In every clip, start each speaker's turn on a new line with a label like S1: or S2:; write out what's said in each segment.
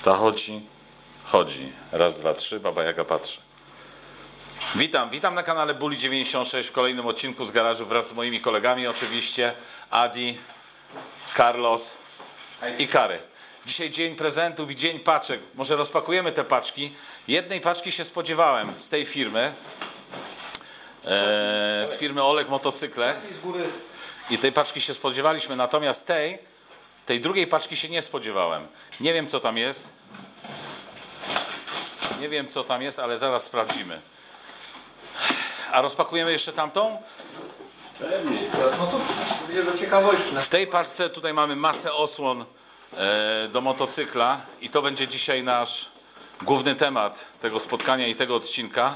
S1: Ta chodzi, chodzi. Raz, dwa, trzy, Baba Jaga patrzy. Witam na kanale Bully 96 w kolejnym odcinku z garażu wraz z moimi kolegami oczywiście. Adi, Carlos i Kary. Dzisiaj dzień prezentów i dzień paczek. Może rozpakujemy te paczki. Jednej paczki się spodziewałem z tej firmy. Z firmy Oleg Motocykle. I tej paczki się spodziewaliśmy, natomiast tej drugiej paczki się nie spodziewałem. Nie wiem co tam jest. Nie wiem co tam jest, ale zaraz sprawdzimy. A rozpakujemy jeszcze tamtą?
S2: Pewnie. No to będzie do ciekawości.
S1: W tej paczce tutaj mamy masę osłon do motocykla i to będzie dzisiaj nasz główny temat tego spotkania i tego odcinka.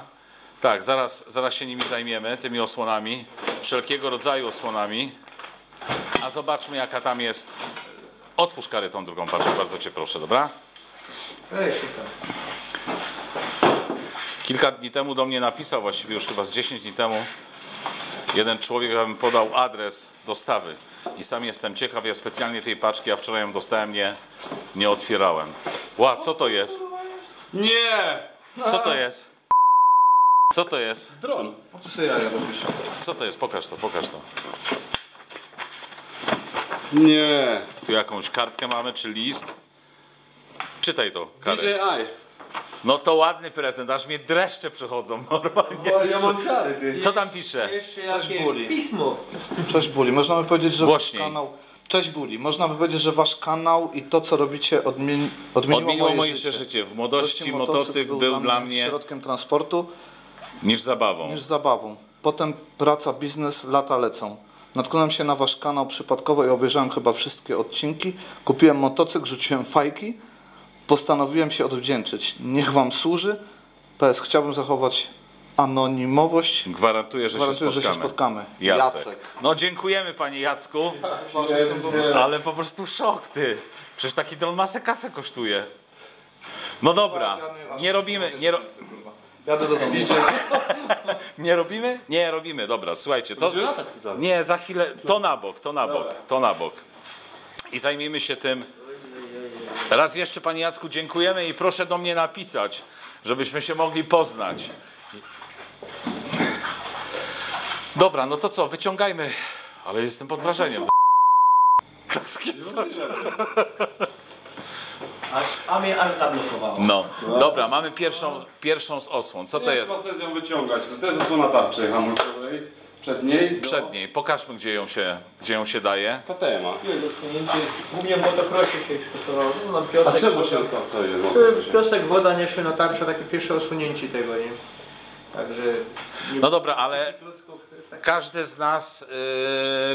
S1: Tak, zaraz się nimi zajmiemy, tymi osłonami, wszelkiego rodzaju osłonami. A zobaczmy jaka tam jest. Otwórz Kary tą drugą paczkę, bardzo Cię proszę, dobra?
S2: Ciekawe.
S1: Kilka dni temu do mnie napisał, właściwie już chyba z 10 dni temu, jeden człowiek, mi podał adres dostawy. I sam jestem ciekaw, ja specjalnie tej paczki, a wczoraj ją dostałem, nie otwierałem. Ła, co to jest?
S2: Nie!
S1: Co to jest? Co to jest?
S2: Dron. O to sobie jaja robisz.
S1: Co to jest? Pokaż to, pokaż to.
S2: Nie.
S1: Tu jakąś kartkę mamy, czy list? Czytaj to, Kary.
S2: DJI.
S1: No to ładny prezent, aż mnie dreszcze przychodzą normalnie.
S2: Ja mam czary, ty.
S1: Co tam pisze?
S3: Jeszcze
S2: Cześć,
S3: jakie
S2: Bully.
S3: pismo.
S4: Cześć Bully, można by powiedzieć, że
S1: Głośniej.
S4: wasz kanał... Cześć Bully, można by powiedzieć, że wasz kanał i to co robicie odmieniło
S1: moje życie. W młodości
S4: Motocykl
S1: motocykl był dla mnie
S4: środkiem transportu
S1: niż zabawą.
S4: niż zabawą. Potem praca, biznes, lata lecą. Natknąłem się na wasz kanał przypadkowo i obejrzałem chyba wszystkie odcinki. Kupiłem motocykl, rzuciłem fajki. Postanowiłem się odwdzięczyć. Niech wam służy. PS, chciałbym zachować anonimowość.
S1: Gwarantuję, że się spotkamy. Jacek. No dziękujemy panie Jacku, ale po prostu szok ty. Przecież taki dron masę kasę kosztuje. No dobra, nie robimy,
S4: Jadę do domu.
S1: nie robimy? Nie robimy, dobra, słuchajcie, to nie, za chwilę, to na bok. I zajmiemy się tym. Raz jeszcze panie Jacku dziękujemy i proszę do mnie napisać, żebyśmy się mogli poznać. Dobra, no to co, wyciągajmy. Ale jestem pod wrażeniem.
S3: A mnie aż zablokowało.
S1: No, dobra, mamy pierwszą z osłon. Co to jest?
S2: Nie trzeba ją wyciągać. To jest osłona tarczy hamulcowej. Przedniej.
S1: Przedniej. Pokażmy, gdzie ją się daje.
S2: KTM-a.
S3: Głównie w motocrossie się stosowało. No,
S2: A
S3: piosek,
S2: czemu się stacuje?
S3: piosek, woda nie szły na tarczę, takie pierwsze osunięcie tego, nie? Także...
S1: No dobra, ale każdy z nas,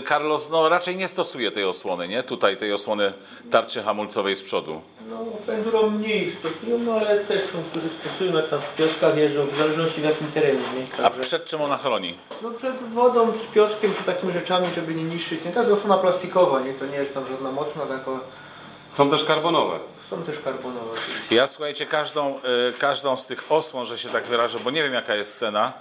S1: Carlos, no raczej nie stosuje tej osłony, nie? Tutaj tej osłony tarczy hamulcowej z przodu.
S3: No w enduro mniej ich stosują, no ale też są, którzy stosują, jak tam w pioskach jeżdżą, w zależności w jakim terenie, nie?
S1: A
S3: Także,
S1: przed czym ona chroni?
S3: no przed wodą, z pioskiem, czy takimi rzeczami, żeby nie niszczyć. Nie? To jest osłona plastikowa, nie? To nie jest tam żadna mocna, taka...
S2: Są też karbonowe.
S3: Są też karbonowe. Oczywiście.
S1: Ja słuchajcie, każdą z tych osłon, że się tak wyrażę, bo nie wiem jaka jest cena,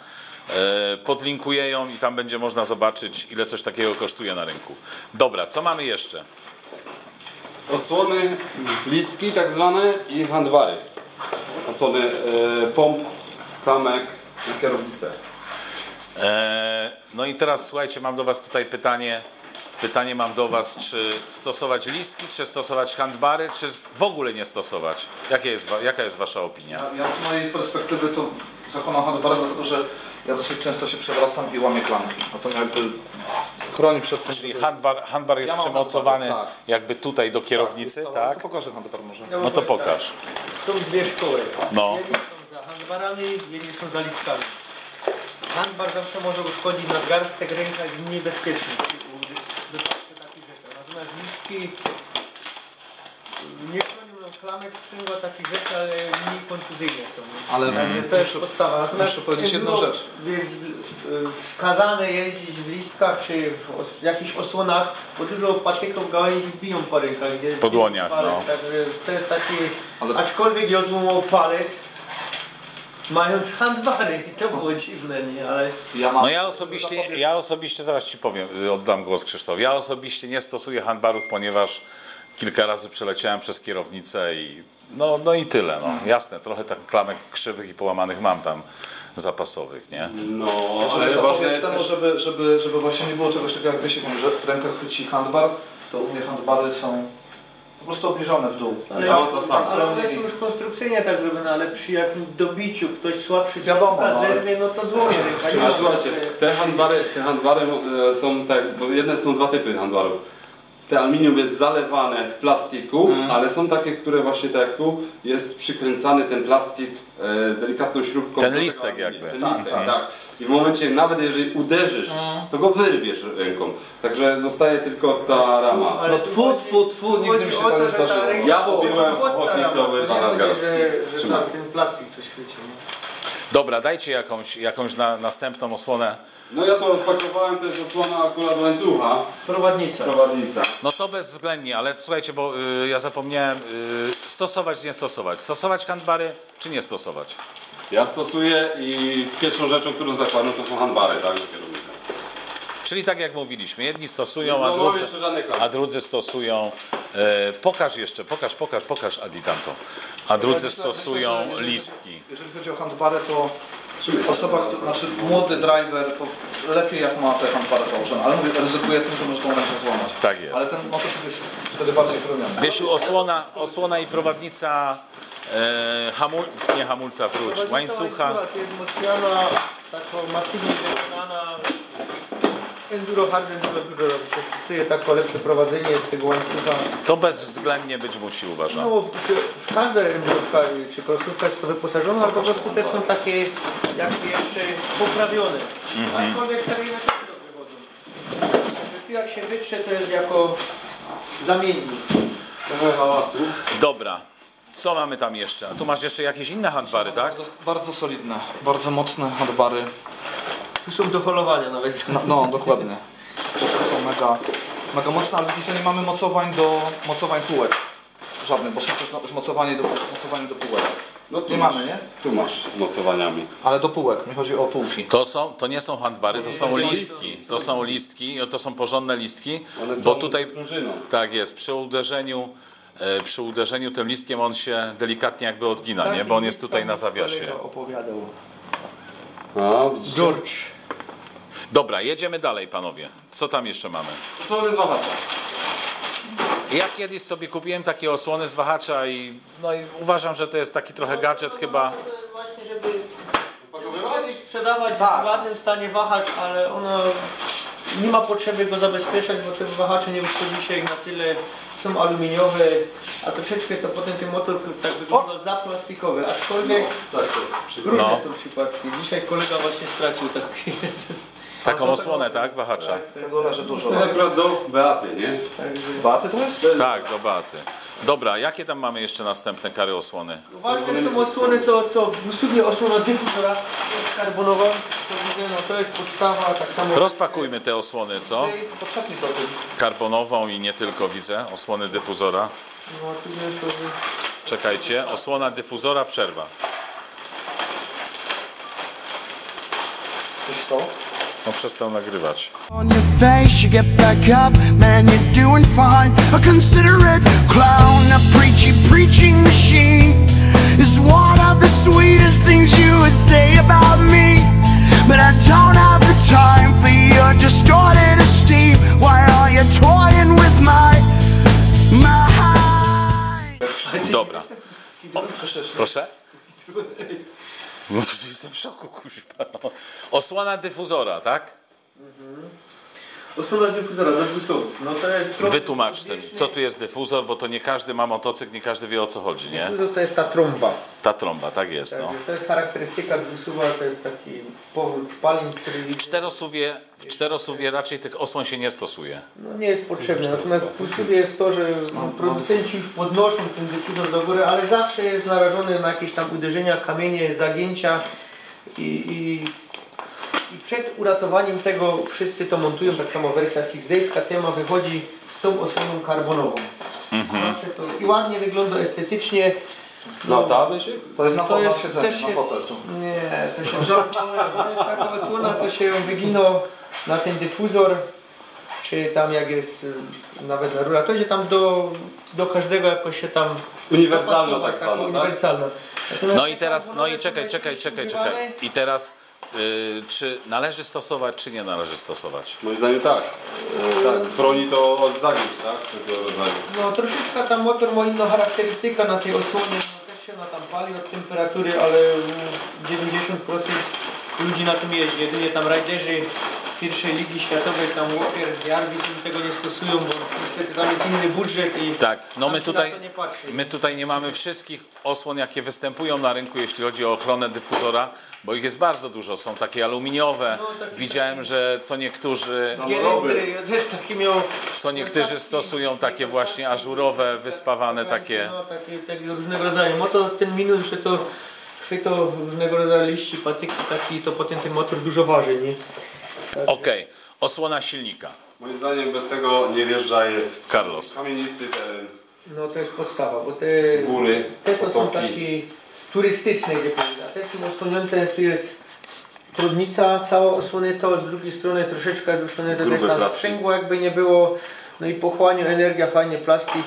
S1: podlinkuję ją i tam będzie można zobaczyć, ile coś takiego kosztuje na rynku. Dobra, co mamy jeszcze?
S2: Osłony, listki tak zwane i handbary. Osłony pomp, klamek na kierownicę.
S1: No i teraz słuchajcie, mam do was tutaj pytanie. Pytanie mam do was, czy stosować listki, czy stosować handbary, czy w ogóle nie stosować? Jaka jest wasza opinia?
S4: Ja z mojej perspektywy to zakładam handbara, dlatego że ja dosyć często się przewracam i łamię klamki. A to jakby chroni przed tym.
S1: Czyli handbar jest
S4: Ja mam
S1: przymocowany
S4: handbar, tak.
S1: jakby tutaj do kierownicy, tak?
S4: To pokażę handbar może.
S1: No to pokaż.
S3: Są dwie szkoły.
S1: No.
S3: Jedni są za handbarami, jedni są za listkami. Handbar zawsze może uszkodzić nadgarstek, ręka jest mniej bezpieczny przy wypadku takich rzeczy. Natomiast listki nie chronią klamek, sprzęgła, takich rzeczy, ale mniej kontuzyjne są.
S4: Ale
S3: Także to jest podstawa. Natomiast
S4: muszę powiedzieć jedną
S3: enduro
S4: rzecz.
S3: Jest wskazane jeździć w listkach czy w jakichś osłonach, bo dużo patyków gałęzi biją po rękach.
S1: Po dłoniach,
S3: palec,
S1: no.
S3: Także to jest taki,
S4: Ale-
S3: aczkolwiek ja złamał palec, mając handbary i to było dziwne, nie? Ale
S1: No ja osobiście, zaraz ci powiem, oddam głos Krzysztof, ja osobiście nie stosuję handbarów, ponieważ kilka razy przeleciałem przez kierownicę i no i tyle. No. Jasne, trochę tak klamek krzywych i połamanych mam tam zapasowych, nie?
S2: No,
S4: Ale
S2: ale ważne
S4: zapowiedz
S2: jest
S4: temu,
S2: też...
S4: żeby właśnie nie było czegoś takiego jak Wiesiek mówi, że ręka chwyci handbar, to u mnie handbary są po prostu obniżone w dół.
S3: Ale,
S2: No, to samo.
S3: ale one są już konstrukcyjnie tak zrobione, ale przy jakimś dobiciu ktoś słabszy
S4: Wiadomo, no,
S3: zerwie, no to złomie ręka. Nie
S2: A
S3: ma
S2: słuchajcie, te handbary są tak, bo jedne są dwa typy handbarów. Te aluminium jest zalewane w plastiku, ale są takie, które właśnie tak jak tu jest przykręcany ten plastik delikatną śrubką.
S1: Ten
S2: do tego
S1: listek
S2: aluminium.
S1: jakby.
S2: Ten listek, tak. I w momencie, nawet jeżeli uderzysz, to go wyrwiesz ręką. Także zostaje tylko ta rama.
S3: Ale
S4: No
S3: tu
S4: tfu,
S3: chodzi-
S4: tfu, tfu,
S3: tu
S4: nigdy
S3: chodzi
S4: mi się
S3: o
S4: to nie
S3: że ta
S4: zdarzyło.
S3: ręka
S2: Ja
S3: była
S2: byłem
S3: pod ta
S2: ochotnicowy
S3: rama. To nie
S2: nadgarstki.
S3: chodzi, że
S2: Trzymaj.
S3: tam ten plastik coś chwyci. Nie?
S1: Dobra, dajcie jakąś następną osłonę.
S2: No ja to spakowałem, to jest osłona akurat łańcucha,
S3: Prowadnica.
S2: prowadnica.
S1: No to bezwzględnie, ale słuchajcie, bo ja zapomniałem, stosować, nie stosować. Stosować handbary, czy nie stosować?
S2: Ja stosuję i pierwszą rzeczą, którą zakładam, to są handbary, tak, do kierownicy.
S1: Czyli tak jak mówiliśmy, jedni stosują,
S2: Nie
S1: a
S2: złamałem
S1: drudzy,
S2: jeszcze żadnej klamki.
S1: a drudzy stosują, pokaż jeszcze, pokaż Adi tamto, a drudzy
S4: myślę,
S1: stosują
S4: że jeżeli-
S1: listki.
S4: Jeżeli chodzi o handbary, to osoba, znaczy młody driver lepiej jak ma te handbary założone, ale mówię, ryzykuje tym, że może tą rękę złamać.
S1: Tak jest.
S4: Ale ten motocykl jest wtedy bardziej chroniony.
S1: Wiesiu, osłona i prowadnica, nie hamulca, wróć, łańcucha.
S3: To jest wzmocniona, taką masywnie wykonana. Enduro hard enduro dużo robi się stosuje, tako lepsze prowadzenie z tego łańcucha.
S1: To bezwzględnie być musi, uważam.
S3: No, w każde endurówka czy krosówka jest to wyposażona, ale po prostu te są takie jakby jeszcze poprawione. Aczkolwiek seryjne też dobrze chodzą. Także tu jak się wytrze, to jest jako zamiennik.
S2: Trochę hałasu.
S1: Dobra, co mamy tam jeszcze? A tu masz jeszcze jakieś inne handbary, tak?
S4: Bardzo solidne, bardzo mocne handbary.
S3: Tu są do holowania nawet.
S4: No dokładnie. To są mega mocne, ale widzicie, nie mamy mocowań do półek. Żadnych, bo są też mocowanie do półek.
S2: No tu
S4: Nie
S2: masz,
S4: mamy, nie?
S2: Tu masz z mocowaniami.
S4: Ale do półek, mi chodzi o półki.
S1: To nie są handbary, to są listki. To są listki, to są porządne listki,
S2: One
S1: bo
S2: są
S1: tutaj
S2: z sprężyną.
S1: tak jest, przy uderzeniu tym listkiem on się delikatnie jakby odgina,
S3: Tak,
S1: nie? Bo on jest tutaj na zawiasie.
S3: kolega opowiadał.
S2: A, widzicie?
S3: George.
S1: Dobra, jedziemy dalej, panowie. Co tam jeszcze mamy?
S2: Osłony z wahacza.
S1: Ja kiedyś sobie kupiłem takie osłony z wahacza i uważam, że to jest taki trochę gadżet chyba.
S3: Właśnie, żeby
S2: Spakowywać?
S3: kiedyś sprzedawać
S4: Tak.
S3: w ładnym stanie wahacz, ale ono nie ma potrzeby go zabezpieczać, bo te wahacze nie uszkodzi się ich na tyle, są aluminiowe, a troszeczkę to potem ten motor tak wygląda za plastikowy, aczkolwiek
S2: Tak,
S3: różne
S1: No.
S3: są przypadki. Dzisiaj kolega właśnie stracił taki.
S1: Taką osłonę, tak? Wahacza.
S4: Tego leży dużo.
S2: To jest akurat do Beaty, nie?
S4: Baty to jest?
S1: Tak, do baty. Dobra, jakie tam mamy jeszcze następne kary osłony?
S3: Ważne są osłony, to co w usługnie osłona dyfuzora jest karbonowa, to widzę, no to jest podstawa, tak samo.
S1: Rozpakujmy te osłony, co?
S4: Potrzebni to tym.
S1: Karbonową i nie tylko widzę, osłony dyfuzora.
S3: No tu już
S1: Czekajcie, osłona dyfuzora, przerwa.
S4: Co się stało?
S1: No przestał nagrywać.
S5: On your face, you get back up, man, you're doing fine. A considerate clown, a preaching machine is one of the sweetest things you would say about me. But I don't have the time for your distorted esteem. Why are you toying with my mind?
S1: Dobra. Proszę? No to jestem w szoku, kuźwa. No. Osłona dyfuzora, tak?
S3: osłona dyfuzora dla dwusłowów. No to jest
S1: Wytłumacz tym, co tu jest dyfuzor, bo to nie każdy ma motocykl, nie każdy wie o co chodzi, nie?
S3: Dyfuzor to jest ta trąba.
S1: Ta trąba, tak jest, no.
S3: To jest charakterystyka dwusuwa, to jest taki powrót spalin, który
S1: W czterosuwie raczej tych osłon się nie stosuje.
S3: no, nie jest potrzebny. Natomiast w dwusuwie jest to, że producenci już podnoszą ten dyfuzor do góry, ale zawsze jest narażony na jakieś tam uderzenia, kamienie, zagięcia i przed uratowaniem tego wszyscy to montują, tak samo wersja Six Days KTM wychodzi z tą osłoną karbonową. Zawsze to i ładnie wygląda estetycznie.
S2: No ta myśl?
S4: To jest na
S3: To jest
S4: siedzenie,
S3: też
S4: na
S3: się-
S4: fotel tu.
S3: Nie, to się żartuje, to jest taka osłona, co się wygino na ten dyfuzor. czy tam jak jest nawet na rurach, to idzie tam do każdego jakoś się tam
S2: Uniwersalna
S3: dopasować,
S2: tak zwana, tak?
S3: uniwersalna. Natomiast
S1: No i teraz,
S3: tak,
S1: no i
S3: one
S1: czekaj.
S3: są używane.
S1: I teraz, czy należy stosować, czy nie należy stosować?
S2: Moim zdaniem tak. Tak. Chroni to od zagięć, tak? Takiego rodzaju.
S3: No troszeczkę tam motor ma inną charakterystykę na tej osłonie, no, też się ona tam pali od temperatury, ale 90% ludzi na tym jeździ. Jedynie tam rajderzy pierwszej ligi światowej, tam Walker, Jarvis, oni tego nie stosują, bo niestety tam jest inny budżet i
S1: Tak, no
S3: tam
S1: my
S3: się
S1: tutaj,
S3: na to nie patrzy.
S1: my tutaj nie mamy wszystkich osłon, jakie występują na rynku, jeśli chodzi o ochronę dyfuzora, bo ich jest bardzo dużo. Są takie aluminiowe.
S3: No, takie-
S1: Widziałem, że co niektórzy
S3: Gelendry, ja też taki miał...
S1: niektórzy stosują takie właśnie ażurowe, wyspawane takie.
S3: No, takie różnego rodzaju. Motor, ten minus, że to chwyto różnego rodzaju liści, patyki, taki, to potem ten motor dużo waży, nie?
S1: Okej, osłona silnika.
S2: Moim zdaniem bez tego nie wjeżdżaj w
S1: Carlos.
S2: kamienisty teren,
S3: No to jest podstawa, bo
S2: góry,
S3: te to są
S2: potoki.
S3: takie turystyczne, gdzie powiedzieć, a te są osłonięte, tu jest trudnica cała osłonięta, z drugiej strony troszeczkę jest osłonięte, to
S2: Gruby
S3: jest tam
S2: plastik.
S3: sprzęgło jakby nie było, no i pochłania energia, fajnie plastik,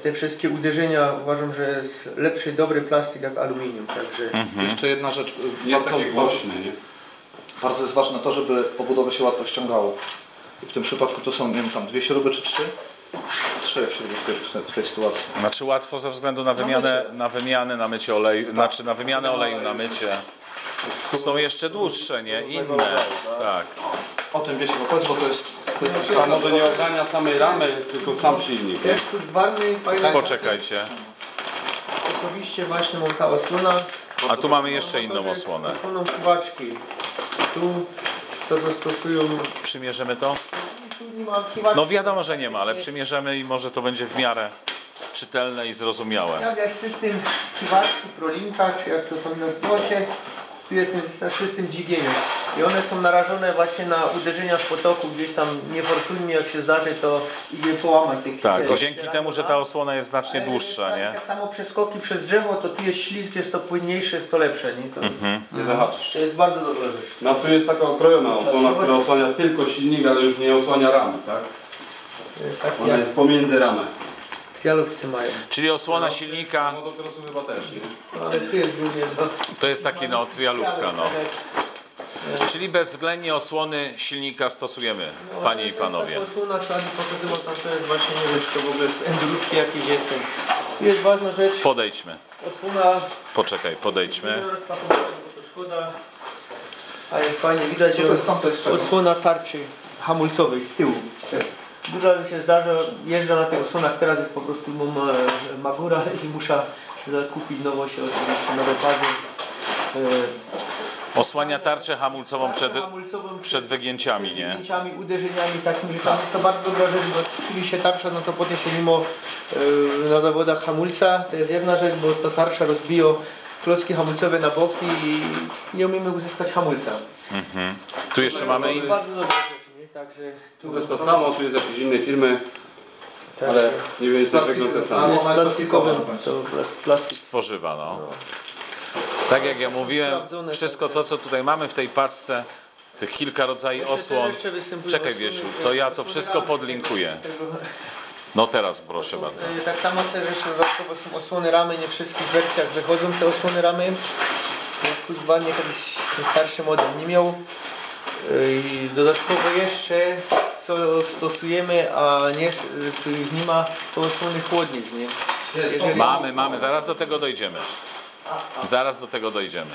S3: te wszystkie uderzenia uważam, że jest lepszy, dobry plastik jak aluminium, także
S4: Jeszcze jedna rzecz.
S2: Jest
S4: bardzo,
S2: takie głośne, nie?
S4: bardzo jest ważne to, żeby obudowę się łatwo ściągało. W tym przypadku to są, nie wiem, tam 2 śruby czy 3? 3 śruby w tej sytuacji.
S1: Znaczy łatwo ze względu na wymianę, na mycie oleju, znaczy na wymianę oleju, na mycie. Są jeszcze dłuższe, nie? Inne. Tak.
S4: O tym wiecie, powiedz, bo to jest
S2: A może nie ochrania samej ramy, tylko sam silnik. nie?
S3: jest tu barwny, fajny.
S1: Poczekajcie.
S3: Osobiście właśnie mam ta osłona.
S1: A tu mamy jeszcze inną osłonę.
S3: Osłoną kiwaczki. Tu to stosują.
S1: Przymierzymy to?
S3: Tu nie ma kiwaczki.
S1: No wiadomo, że nie ma, ale przymierzymy i może to będzie w miarę czytelne i zrozumiałe.
S3: Jak jest system kiwaczki, prolinka, czy jak to tam nazywa się, tu jest ten system dźwigienia. I one są narażone właśnie na uderzenia w potoku, gdzieś tam niefortunnie jak się zdarzy, to idzie połamać te
S1: Tak,
S3: kwity.
S1: dzięki temu, że ta osłona jest znacznie
S3: Ale
S1: dłuższa,
S3: jest
S1: nie?
S3: Tak samo przeskoki przez drzewo, to tu jest ślizg, jest to płynniejsze, jest to lepsze. Nie? To,
S2: Nie zahaczysz.
S3: to jest bardzo dobra rzecz.
S2: No tu jest taka okrojona osłona, która osłania tylko silnik, ale już nie osłania ramy, tak?
S3: Tak
S2: Ona
S3: jak
S2: jest pomiędzy ramę.
S3: trialowcy mają.
S1: Czyli osłona silnika
S2: Motocrossu chyba też, nie?
S3: No, ale tu jest drugie. No.
S1: to jest takie no trialówka, no. Czyli bezwzględnie osłony silnika stosujemy, panie i panowie.
S3: Osłona, co Ani pokazywał, tam to jest właśnie, nie wiem, czy to w ogóle z endurówki jakiejś jest. Tu jest ważna rzecz,
S1: Podejdźmy.
S3: osłona,
S1: Poczekaj, podejdźmy.
S3: nie rozpakowania, bo to szkoda. Ale fajnie widać,
S4: To jest tam, to jest czego?
S3: osłona tarczy hamulcowej z tyłu. Dużo mi się zdarza, jeżdżę na tych osłonach, teraz jest po prostu Magura i muszę zakupić nowo się oczywiście nowe pady.
S1: Osłania tarczę hamulcową
S3: Hamulcową
S1: przed wygięciami, nie?
S3: Wygięciami, uderzeniami takimi, że tam jest to bardzo dobra rzecz, bo chwili się tarcza, no to potem się mimo na zawodach hamulca, to jest jedna rzecz, bo ta tarcza rozbija klocki hamulcowe na boki i nie umiemy uzyskać hamulca.
S1: Tu jeszcze mamy
S3: To jest
S1: inny.
S3: bardzo dobra rzecz, nie? Także tu
S2: To jest to samo, tu jest jakieś innej firmy,
S3: tak,
S2: ale mniej więcej wygląda te
S3: jest
S2: samo.
S4: ona jest
S3: plastikowym,
S4: plastikowa.
S3: co plastik.
S1: Stworzywa, no. Tak jak ja mówiłem,
S3: Sprawdzone,
S1: wszystko
S3: tak,
S1: to, co tutaj mamy w tej paczce, tych kilka rodzajów osłon.
S3: Jeszcze występują
S1: Czekaj,
S3: osłony,
S1: Wiesiu, to ja to
S3: osłony
S1: wszystko
S3: ramy,
S1: podlinkuję.
S3: tego-
S1: No teraz proszę bardzo.
S3: Tak samo też jeszcze dodatkowo są osłony ramy, nie w wszystkich wersjach wychodzą te osłony ramy. Kuźwanie kiedyś ten starszy model nie miał. I dodatkowo jeszcze co stosujemy, a nie, których nie ma, to osłony chłodnic, nie? Jeżeli-
S1: Mamy, zaraz do tego dojdziemy. Zaraz do tego dojdziemy.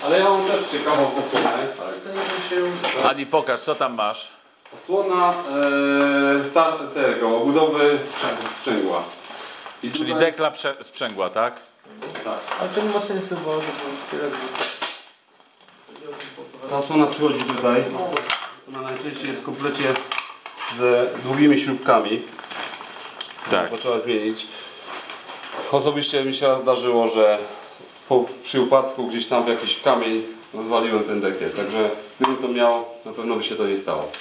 S2: Ale ja mam też ciekawą osłonę.
S3: Ale to nie wiem, czy...
S1: Adi, pokaż, co tam masz.
S2: Osłona tego, obudowy sprzęgła. I
S1: Czyli
S2: tutaj-
S1: dekla sprzęgła, tak?
S2: Tak.
S3: Ale to nie ma sensu, bo tyle.
S2: Ta osłona przychodzi tutaj. Ona najczęściej jest w komplecie z długimi śrubkami.
S1: Tak.
S2: Bo trzeba zmienić. Osobiście mi się raz zdarzyło, że przy upadku gdzieś tam w jakiś kamień rozwaliłem ten dekiel. Także gdybym to miał, na pewno by się to nie stało.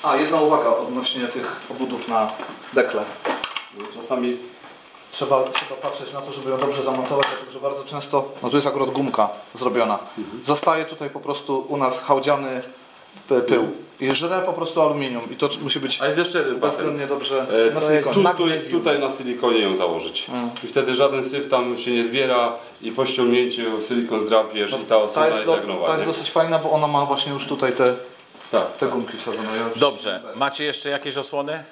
S4: A, jedna uwaga odnośnie tych obudów na dekle.
S2: Czasami
S4: Trzeba patrzeć na to, żeby ją dobrze zamontować, dlatego że bardzo często, no tu jest akurat gumka zrobiona. Zostaje tutaj po prostu u nas chałdziany pył. I żre po prostu aluminium. I to musi być
S2: A jest jeszcze jeden patent.
S4: bezwzględnie dobrze na
S3: to jest
S4: silikonie.
S2: Tutaj na silikonie ją założyć. I wtedy żaden syf tam się nie zbiera i po ściągnięciu silikon zdrapiesz i ta osłona jest jak nowa.
S4: Ta jest
S2: nie?
S4: dosyć fajna, bo ona ma właśnie już tutaj te
S2: Tak.
S4: gumki wsadzone. Ja już
S1: Dobrze,
S4: bez.
S1: macie jeszcze jakieś osłony?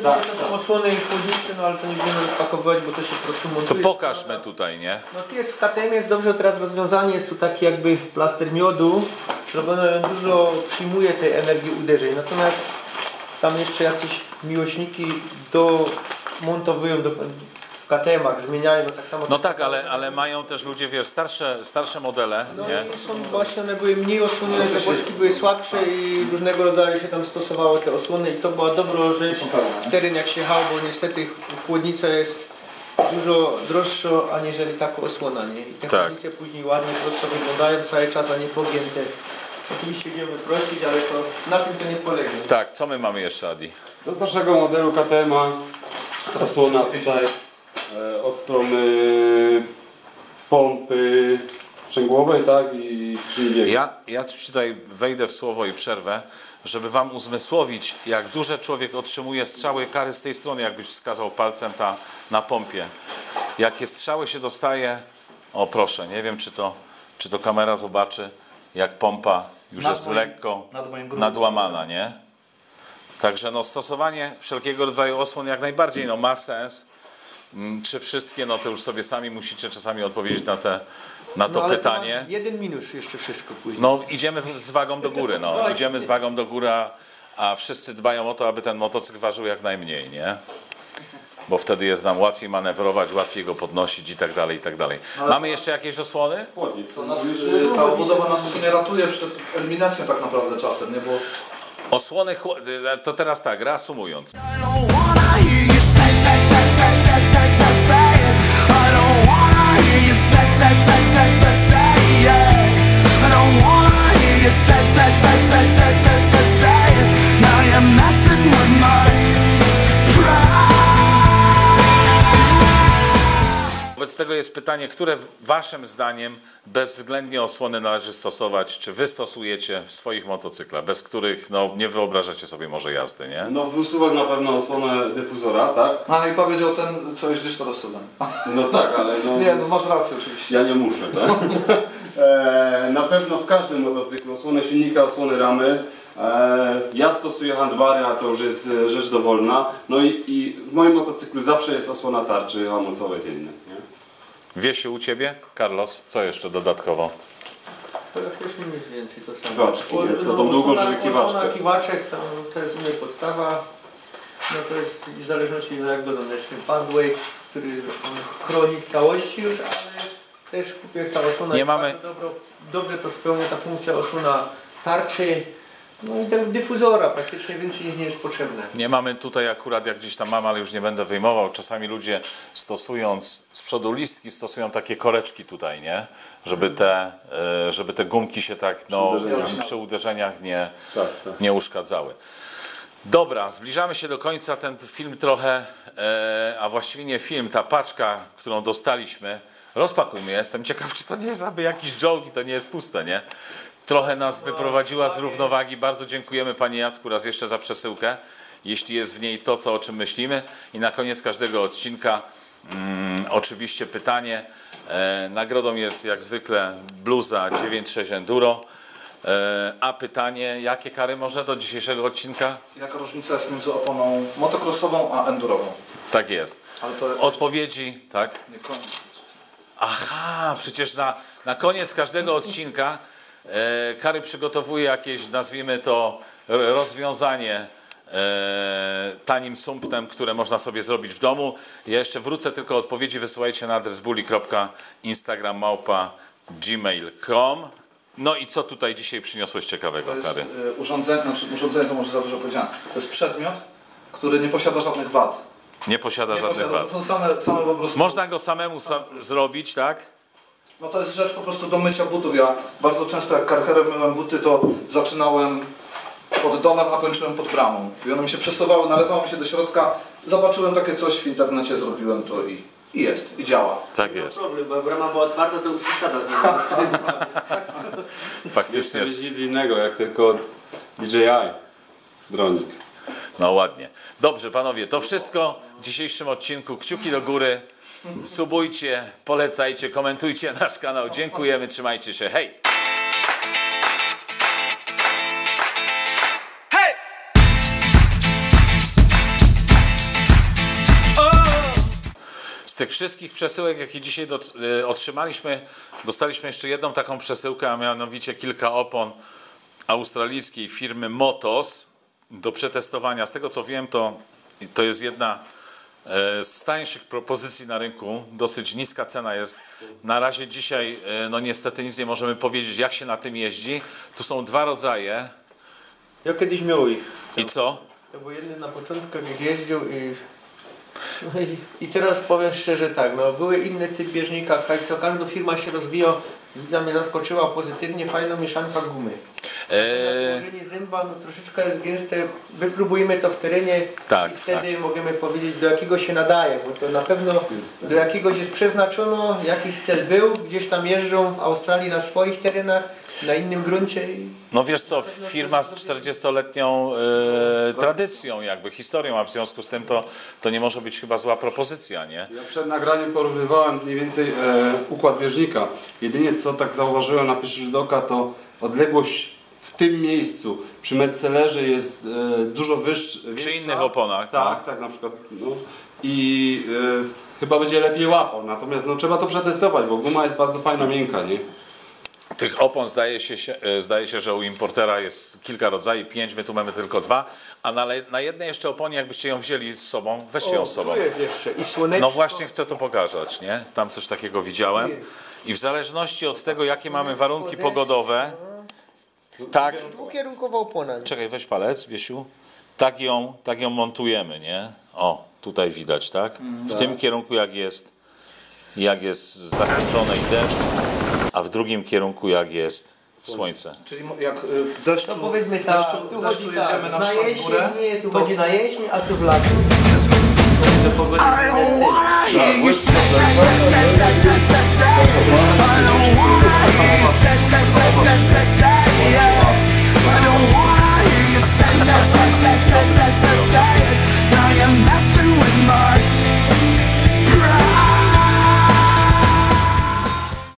S3: To są osłony i chłodnicy, no ale to nie będziemy rozpakowywać, bo to się po prostu
S1: To
S3: montuje.
S1: pokażmy tutaj, nie?
S3: No tu jest w KTM jest dobrze teraz rozwiązanie, jest tu taki jakby plaster miodu, zrobione dużo przyjmuje tej energii uderzeń, natomiast tam jeszcze jacyś miłośniki domontowują w KTM-ach, zmieniają, no tak samo.
S1: No tak, ale mają też ludzie, wiesz, starsze modele,
S3: No
S1: nie?
S3: i są właśnie, one były mniej osłonione, te boczki były słabsze i różnego rodzaju się tam stosowały te osłony i to była dobra rzecz w teren jak się jechało, bo niestety chłodnica jest dużo droższa aniżeli taka osłona, nie? I te
S1: Tak.
S3: chłodnice później ładnie prosto wyglądają cały czas, a nie pogięte. Oczywiście idziemy prosić, ale to na tym to nie polega.
S1: Tak, co my mamy jeszcze, Adi?
S2: Do starszego modelu KTM-a osłona tutaj od strony pompy sprzęgłowej, tak, i skrzyni biegu.
S1: Ja tutaj wejdę w słowo i przerwę, żeby wam uzmysłowić, jak duże człowiek otrzymuje strzały kary z tej strony, jakbyś wskazał palcem na pompie. Jakie strzały się dostaje, o proszę, nie wiem czy to kamera zobaczy, jak pompa już
S4: Nad
S1: jest
S4: moim-
S1: lekko
S4: nad moim grubem.
S1: nadłamana, nie? Także no, stosowanie wszelkiego rodzaju osłon jak najbardziej no, ma sens. Czy wszystkie, no to już sobie sami musicie czasami odpowiedzieć na to
S3: ale to
S1: pytanie.
S3: ma jeden minus jeszcze wszystko później.
S1: No idziemy z wagą do góry, no. Idziemy z wagą do góry, a wszyscy dbają o to, aby ten motocykl ważył jak najmniej, nie? Bo wtedy jest nam łatwiej manewrować, łatwiej go podnosić i tak dalej, i tak dalej. Mamy jeszcze jakieś osłony?
S2: Chłodnic.
S4: To nas, ta obudowa nas w sumie ratuje przed eliminacją tak naprawdę czasem, nie? Bo
S1: Osłony, to teraz tak, reasumując.
S5: I don't wanna hear you say, say, say, say, say, say, say, say it. I don't wanna hear you say, say, say, say, say, say it. I don't wanna hear you say, say, say, say, say, say, say, say it. Now you're messing with my pride.
S1: Wobec tego jest pytanie, które waszym zdaniem bezwzględnie osłony należy stosować, czy wy stosujecie w swoich motocyklach, bez których no, nie wyobrażacie sobie może jazdy, nie?
S2: No w usuwach na pewno osłonę dyfuzora, tak?
S4: a i powiedział ten, co jeździsz teraz cudem.
S2: No tak, ale no...
S4: Nie, no masz rację oczywiście.
S2: Ja nie muszę, tak? Na pewno w każdym motocyklu osłonę silnika, osłonę ramy. Ja stosuję handbary, a to już jest rzecz dowolna. No i w moim motocyklu zawsze jest osłona tarczy hamulcowej tylnej. Nie?
S1: Wiesiu, u ciebie? Carlos, co jeszcze dodatkowo?
S3: To też nic więcej, to samo.
S2: Kiwaczki, nie? To tą długą, żeby kiwaczkę.
S3: Osłona, kiwaczek, tam, to jest u mnie podstawa. No to jest w zależności jak go dodać ten padway, który chroni w całości już, ale też kupię całą osłonę.
S1: Nie mamy-
S3: Dobrze to spełnia ta funkcja osłona tarczy. No i tego dyfuzora praktycznie więcej nic nie jest potrzebne.
S1: Nie mamy tutaj akurat, jak gdzieś tam mam, ale już nie będę wyjmował. Czasami ludzie stosując z przodu listki, stosują takie koreczki tutaj, nie? Żeby te gumki się tak no, przy uderzeniach nie uszkadzały. Dobra, zbliżamy się do końca. Ten film trochę, a właściwie nie film, ta paczka, którą dostaliśmy. Rozpakujmy. Jestem ciekaw, czy to nie jest aby jakiś joke i to nie jest puste, nie? Trochę nas wyprowadziła z równowagi. Bardzo dziękujemy Panie Jacku raz jeszcze za przesyłkę, jeśli jest w niej to, o czym myślimy. I na koniec każdego odcinka oczywiście pytanie. Nagrodą jest jak zwykle bluza 9.6 Enduro. A pytanie, jakie kary może do dzisiejszego odcinka?
S4: Jaka różnica jest między oponą motocrossową a endurową?
S1: Tak jest.
S4: Ale to
S1: Odpowiedzi, tak?
S4: nie koniec.
S1: Aha, przecież na koniec każdego odcinka Kary przygotowuje jakieś, nazwijmy to, rozwiązanie tanim sumptem, które można sobie zrobić w domu. Ja jeszcze wrócę, tylko odpowiedzi wysyłajcie na adres bully.instagram@gmail.com. No i co tutaj dzisiaj przyniosłeś ciekawego,
S4: To jest
S1: Kary?
S4: urządzenie to może za dużo powiedziane. To jest przedmiot, który nie posiada żadnych wad.
S1: Nie posiada żadnych
S4: To
S1: wad.
S4: są same po prostu...
S1: Można go samemu zrobić, tak?
S4: No to jest rzecz po prostu do mycia butów. Ja bardzo często jak karcherem myłem buty, to zaczynałem pod domem, a kończyłem pod bramą. I one mi się przesuwały, nalewały mi się do środka. Zobaczyłem takie coś w internecie, zrobiłem to i jest, i działa.
S1: Tak jest.
S3: Problem, bo brama była otwarta, to u sąsiada
S1: Faktycznie.
S2: Jest nic innego, jak tylko DJI dronik.
S1: No ładnie. Dobrze, panowie, to wszystko w dzisiejszym odcinku. Kciuki do góry, subujcie, polecajcie, komentujcie nasz kanał. Dziękujemy, trzymajcie się. Hej! Z tych wszystkich przesyłek, jakie dzisiaj otrzymaliśmy, dostaliśmy jeszcze jedną taką przesyłkę, a mianowicie kilka opon australijskiej firmy Motos do przetestowania. Z tego co wiem, to jest jedna z tańszych propozycji na rynku. Dosyć niska cena jest. Na razie dzisiaj, no niestety nic nie możemy powiedzieć, jak się na tym jeździ. Tu są dwa rodzaje.
S3: Ja kiedyś miał ich.
S1: I co?
S3: To był jeden na początku, jak jeździł no i teraz powiem szczerze tak, no były inne typ bieżnika, co każda firma się rozwija, widzę, mnie zaskoczyła pozytywnie, fajna mieszanka gumy. Założenie zęba no, troszeczkę jest gęste, wypróbujmy to w terenie
S1: Tak,
S3: i wtedy możemy powiedzieć, do jakiego się nadaje, bo to na pewno do jakiegoś jest przeznaczono, jakiś cel był, gdzieś tam jeżdżą w Australii na swoich terenach, na innym gruncie.
S1: No wiesz co, firma z 40-letnią tradycją, jakby historią, a w związku z tym to nie może być chyba zła propozycja, nie?
S2: Ja przed nagraniem porównywałem mniej więcej układ bieżnika. Jedynie co tak zauważyłem na pierwszy rzut oka, to odległość w tym miejscu przy Metzelerze jest dużo większa.
S1: Przy innych oponach.
S2: Tak, tak na przykład. No. I chyba będzie lepiej łapał. Natomiast no, trzeba to przetestować, bo guma jest bardzo fajna, miękka, nie?
S1: Tych opon zdaje się, że u importera jest kilka rodzajów, 5, my tu mamy tylko 2, a na jednej jeszcze oponie, jakbyście ją wzięli z sobą, weźcie ją z sobą.
S3: Tu jest jeszcze i słoneczko.
S1: No właśnie chcę to pokazać, nie? Tam coś takiego widziałem. I w zależności od tego, jakie mamy warunki pogodowe, tak,
S3: Dwukierunkowa opona.
S1: czekaj, weź palec, Wiesiu, tak ją montujemy, nie? O, tutaj widać, tak? W tym kierunku jak jest zachmurzone i deszcz, a w drugim kierunku jak jest słońce.
S4: Czyli jak w deszczu,
S3: No powiedzmy
S4: w
S3: tak,
S4: deszczu,
S3: tu
S4: w deszczu
S3: chodzi
S4: jedziemy
S3: tak,
S4: na
S3: na
S4: przykład w
S3: jesień,
S4: górę,
S3: nie, tu
S4: to
S3: chodzi na jesień, a tu w lato. Do pogody.
S5: I don't wanna hear you say, say, say, say, say, say, say. I don't wanna